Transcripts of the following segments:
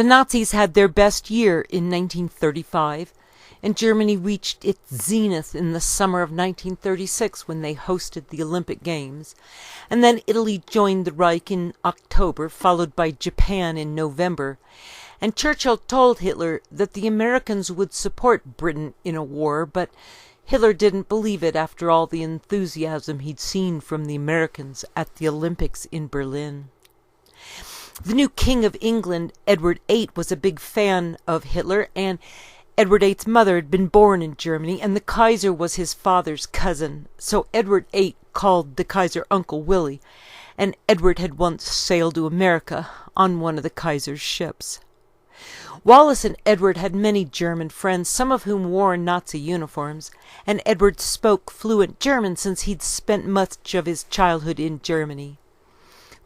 The Nazis had their best year in 1935, and Germany reached its zenith in the summer of 1936 when they hosted the Olympic Games, and then Italy joined the Reich in October, followed by Japan in November, and Churchill told Hitler that the Americans would support Britain in a war, but Hitler didn't believe it after all the enthusiasm he'd seen from the Americans at the Olympics in Berlin. The new King of England, Edward VIII, was a big fan of Hitler, and Edward VIII's mother had been born in Germany, and the Kaiser was his father's cousin, so Edward VIII called the Kaiser Uncle Willie, and Edward had once sailed to America on one of the Kaiser's ships. Wallace and Edward had many German friends, some of whom wore Nazi uniforms, and Edward spoke fluent German since he'd spent much of his childhood in Germany.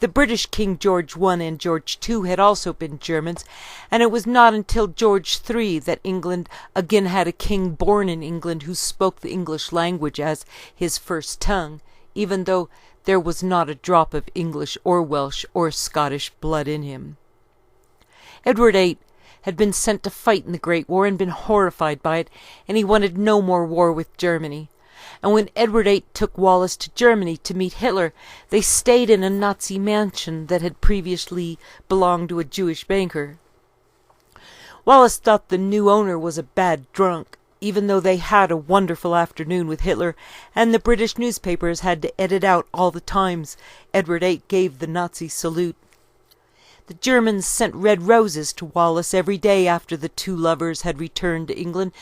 The British King George I and George II had also been Germans, and it was not until George III that England again had a king born in England who spoke the English language as his first tongue, even though there was not a drop of English or Welsh or Scottish blood in him. Edward VIII had been sent to fight in the Great War and been horrified by it, and he wanted no more war with Germany. And when Edward VIII took Wallace to Germany to meet Hitler, they stayed in a Nazi mansion that had previously belonged to a Jewish banker. Wallace thought the new owner was a bad drunk, even though they had a wonderful afternoon with Hitler, and the British newspapers had to edit out all the times Edward VIII gave the Nazi salute. The Germans sent red roses to Wallace every day after the two lovers had returned to England,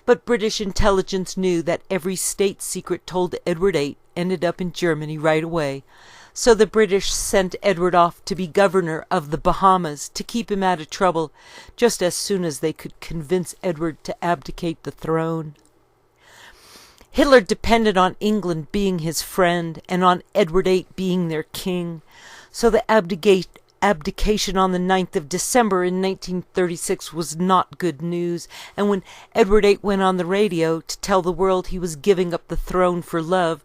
but British intelligence knew that every state secret told to Edward VIII ended up in Germany right away, so the British sent Edward off to be governor of the Bahamas to keep him out of trouble, just as soon as they could convince Edward to abdicate the throne. Hitler depended on England being his friend and on Edward VIII being their king, so the abdication on the 9th of December in 1936 was not good news, and when Edward VIII went on the radio to tell the world he was giving up the throne for love,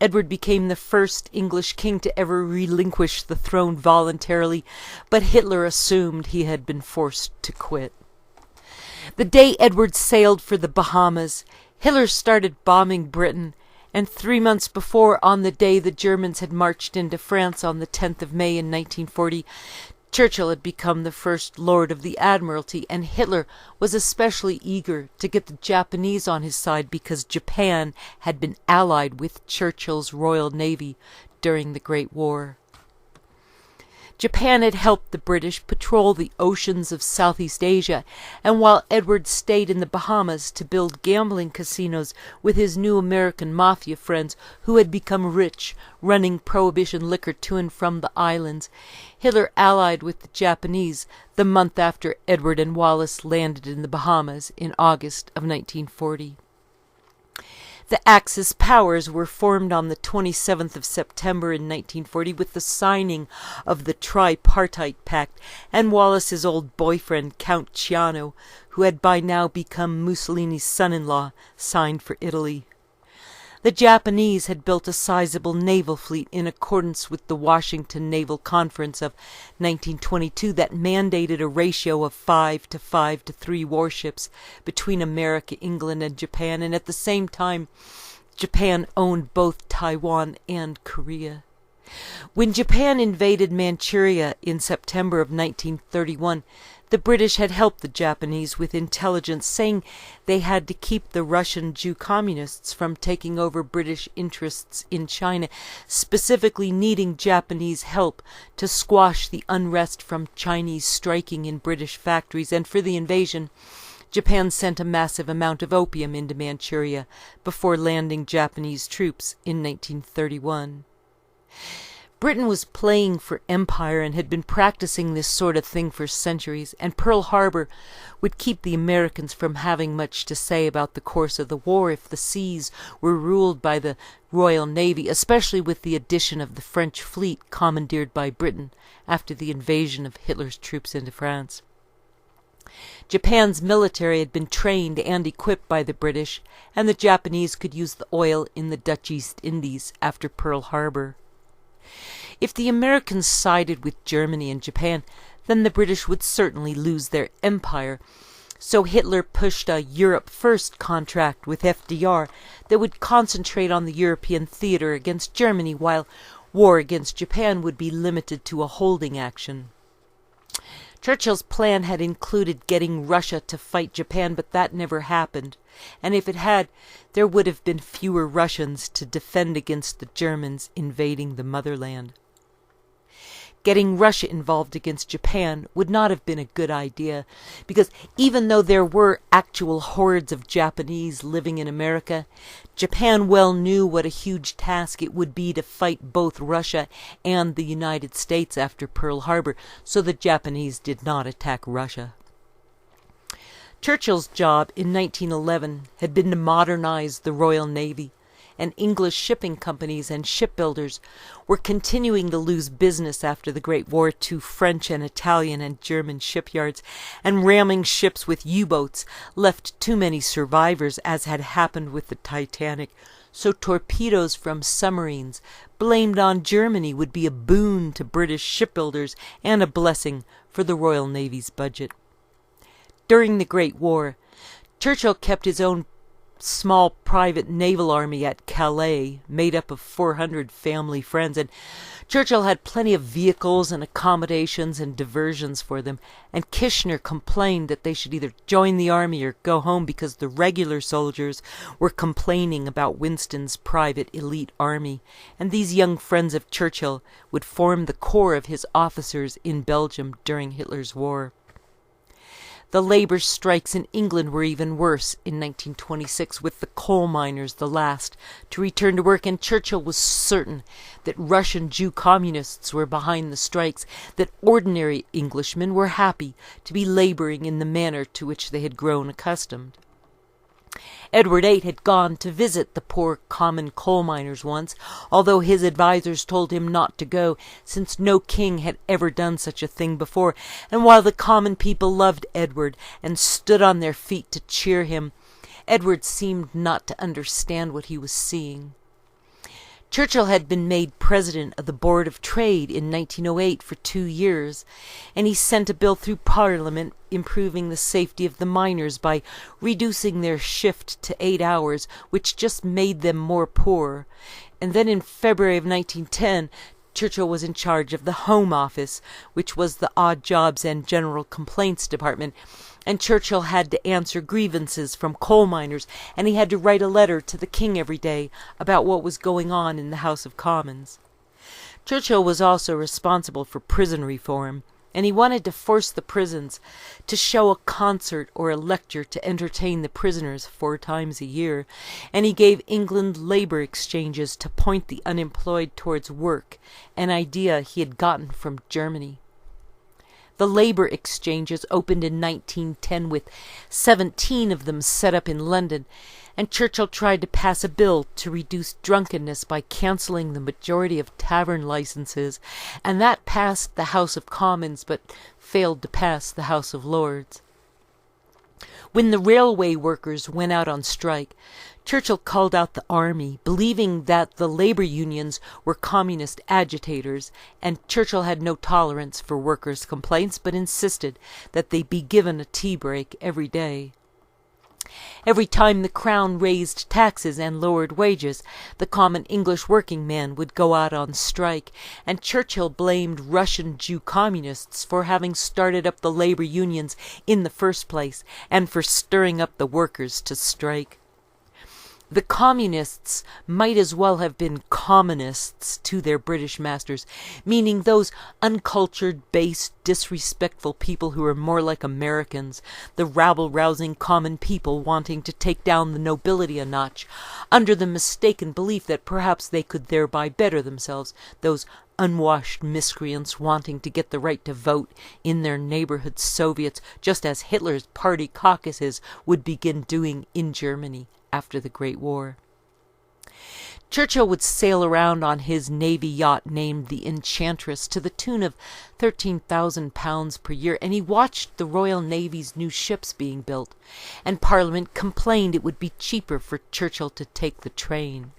Edward became the first English king to ever relinquish the throne voluntarily, but Hitler assumed he had been forced to quit. The day Edward sailed for the Bahamas, Hitler started bombing Britain, and 3 months before, on the day the Germans had marched into France on the 10th of May in 1940, Churchill had become the First Lord of the Admiralty, and Hitler was especially eager to get the Japanese on his side because Japan had been allied with Churchill's Royal Navy during the Great War. Japan had helped the British patrol the oceans of Southeast Asia, and while Edward stayed in the Bahamas to build gambling casinos with his new American mafia friends who had become rich running prohibition liquor to and from the islands, Hitler allied with the Japanese the month after Edward and Wallace landed in the Bahamas in August of 1940. The Axis powers were formed on the 27th of September in 1940 with the signing of the Tripartite Pact, and Wallace's old boyfriend, Count Ciano, who had by now become Mussolini's son-in-law, signed for Italy. The Japanese had built a sizable naval fleet in accordance with the Washington Naval Conference of 1922 that mandated a ratio of 5 to 5 to 3 warships between America, England, and Japan, and at the same time, Japan owned both Taiwan and Korea. When Japan invaded Manchuria in September of 1931, the British had helped the Japanese with intelligence, saying they had to keep the Russian Jew communists from taking over British interests in China, specifically needing Japanese help to squash the unrest from Chinese striking in British factories, and for the invasion, Japan sent a massive amount of opium into Manchuria before landing Japanese troops in 1931. Britain was playing for empire and had been practicing this sort of thing for centuries, and Pearl Harbor would keep the Americans from having much to say about the course of the war if the seas were ruled by the Royal Navy, especially with the addition of the French fleet commandeered by Britain after the invasion of Hitler's troops into France. Japan's military had been trained and equipped by the British, and the Japanese could use the oil in the Dutch East Indies after Pearl Harbor. If the Americans sided with Germany and Japan, then the British would certainly lose their empire. So Hitler pushed a Europe First contract with FDR that would concentrate on the European theater against Germany, while war against Japan would be limited to a holding action. Churchill's plan had included getting Russia to fight Japan, but that never happened. And if it had, there would have been fewer Russians to defend against the Germans invading the motherland. Getting Russia involved against Japan would not have been a good idea, because even though there were actual hordes of Japanese living in America, Japan well knew what a huge task it would be to fight both Russia and the United States after Pearl Harbor, so the Japanese did not attack Russia. Churchill's job in 1911 had been to modernize the Royal Navy, and English shipping companies and shipbuilders were continuing to lose business after the Great War to French and Italian and German shipyards, and ramming ships with U-boats left too many survivors, as had happened with the Titanic. So torpedoes from submarines blamed on Germany would be a boon to British shipbuilders and a blessing for the Royal Navy's budget. During the Great War, Churchill kept his own small private naval army at Calais, made up of 400 family friends, and Churchill had plenty of vehicles and accommodations and diversions for them, and Kitchener complained that they should either join the army or go home because the regular soldiers were complaining about Winston's private elite army, and these young friends of Churchill would form the core of his officers in Belgium during Hitler's war. The labour strikes in England were even worse in 1926, with the coal miners the last to return to work, and Churchill was certain that Russian Jew communists were behind the strikes, that ordinary Englishmen were happy to be labouring in the manner to which they had grown accustomed. Edward VIII had gone to visit the poor common coal miners once, although his advisers told him not to go, since no king had ever done such a thing before, and while the common people loved Edward and stood on their feet to cheer him, Edward seemed not to understand what he was seeing. Churchill had been made president of the Board of Trade in 1908 for 2 years, and he sent a bill through Parliament improving the safety of the miners by reducing their shift to 8 hours, which just made them more poor. And then in February of 1910, Churchill was in charge of the Home Office, which was the Odd Jobs and General Complaints Department, and Churchill had to answer grievances from coal miners, and he had to write a letter to the king every day about what was going on in the House of Commons. Churchill was also responsible for prison reform, and he wanted to force the prisons to show a concert or a lecture to entertain the prisoners 4 times a year, and he gave England labour exchanges to point the unemployed towards work, an idea he had gotten from Germany. The labour exchanges opened in 1910, with 17 of them set up in London, and Churchill tried to pass a bill to reduce drunkenness by cancelling the majority of tavern licenses, and that passed the House of Commons but failed to pass the House of Lords. When the railway workers went out on strike, Churchill called out the army, believing that the labour unions were communist agitators, and Churchill had no tolerance for workers' complaints, but insisted that they be given a tea break every day. Every time the Crown raised taxes and lowered wages, the common English working man would go out on strike, and Churchill blamed Russian Jew communists for having started up the labour unions in the first place, and for stirring up the workers to strike. The communists might as well have been communists to their British masters, meaning those uncultured, base, disrespectful people who were more like Americans, the rabble-rousing common people wanting to take down the nobility a notch, under the mistaken belief that perhaps they could thereby better themselves, those unwashed miscreants wanting to get the right to vote in their neighborhood Soviets, just as Hitler's party caucuses would begin doing in Germany after the Great War. Churchill would sail around on his navy yacht named the Enchantress to the tune of £13,000 per year, and he watched the Royal Navy's new ships being built, and Parliament complained it would be cheaper for Churchill to take the train.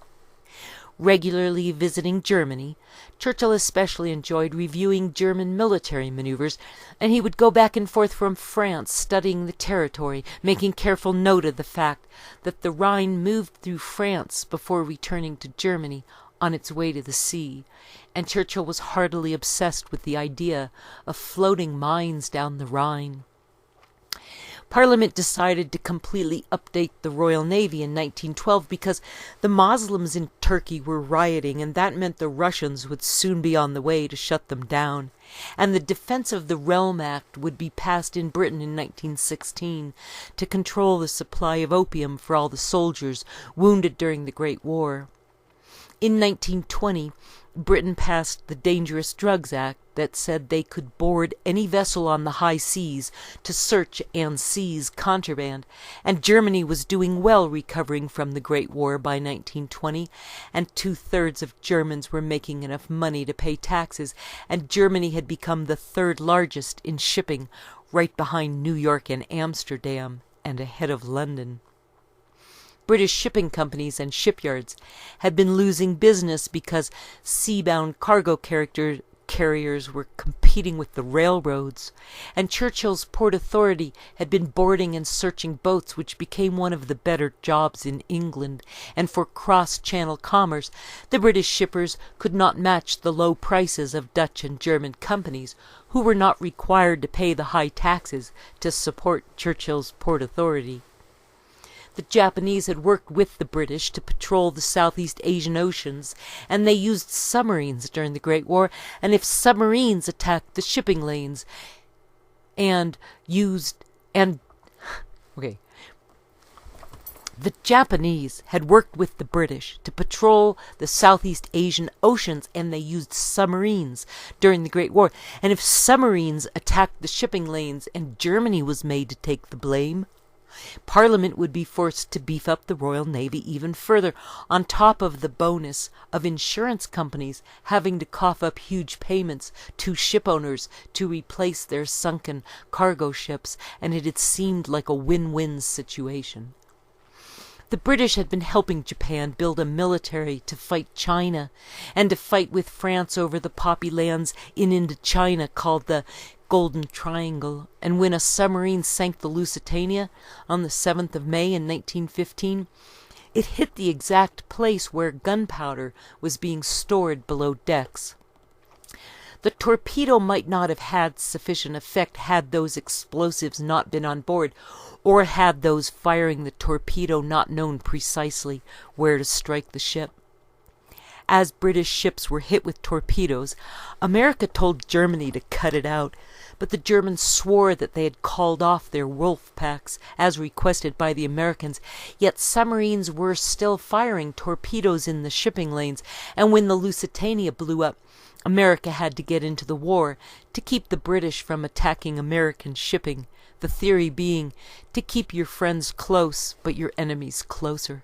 regularly visiting Germany. Churchill especially enjoyed reviewing German military maneuvers, and he would go back and forth from France studying the territory, making careful note of the fact that the Rhine moved through France before returning to Germany on its way to the sea, and Churchill was heartily obsessed with the idea of floating mines down the Rhine. Parliament decided to completely update the Royal Navy in 1912 because the Muslims in Turkey were rioting, and that meant the Russians would soon be on the way to shut them down. And the Defence of the Realm Act would be passed in Britain in 1916 to control the supply of opium for all the soldiers wounded during the Great War. In 1920, Britain passed the Dangerous Drugs Act that said they could board any vessel on the high seas to search and seize contraband, and Germany was doing well recovering from the Great War by 1920, and 2/3 of Germans were making enough money to pay taxes, and Germany had become the third largest in shipping, right behind New York and Amsterdam, and ahead of London. British shipping companies and shipyards had been losing business because sea-bound cargo carriers were competing with the railroads, and Churchill's Port Authority had been boarding and searching boats, which became one of the better jobs in England, and for cross-channel commerce the British shippers could not match the low prices of Dutch and German companies, who were not required to pay the high taxes to support Churchill's Port Authority. The Japanese had worked with the British to patrol the Southeast Asian oceans, and they used submarines during the Great War, and if submarines attacked the shipping lanes the Japanese had worked with the British to patrol the Southeast Asian oceans, and they used submarines during the Great War, and if submarines attacked the shipping lanes and Germany was made to take the blame, Parliament would be forced to beef up the Royal Navy even further, on top of the bonus of insurance companies having to cough up huge payments to ship owners to replace their sunken cargo ships, and it had seemed like a win-win situation. The British had been helping Japan build a military to fight China, and to fight with France over the poppy lands in Indochina called the Golden Triangle, and when a submarine sank the Lusitania on the 7th of May in 1915, it hit the exact place where gunpowder was being stored below decks. The torpedo might not have had sufficient effect had those explosives not been on board, or had those firing the torpedo not known precisely where to strike the ship. As British ships were hit with torpedoes, America told Germany to cut it out, but the Germans swore that they had called off their wolf packs, as requested by the Americans, yet submarines were still firing torpedoes in the shipping lanes, and when the Lusitania blew up, America had to get into the war to keep the British from attacking American shipping, the theory being to keep your friends close but your enemies closer.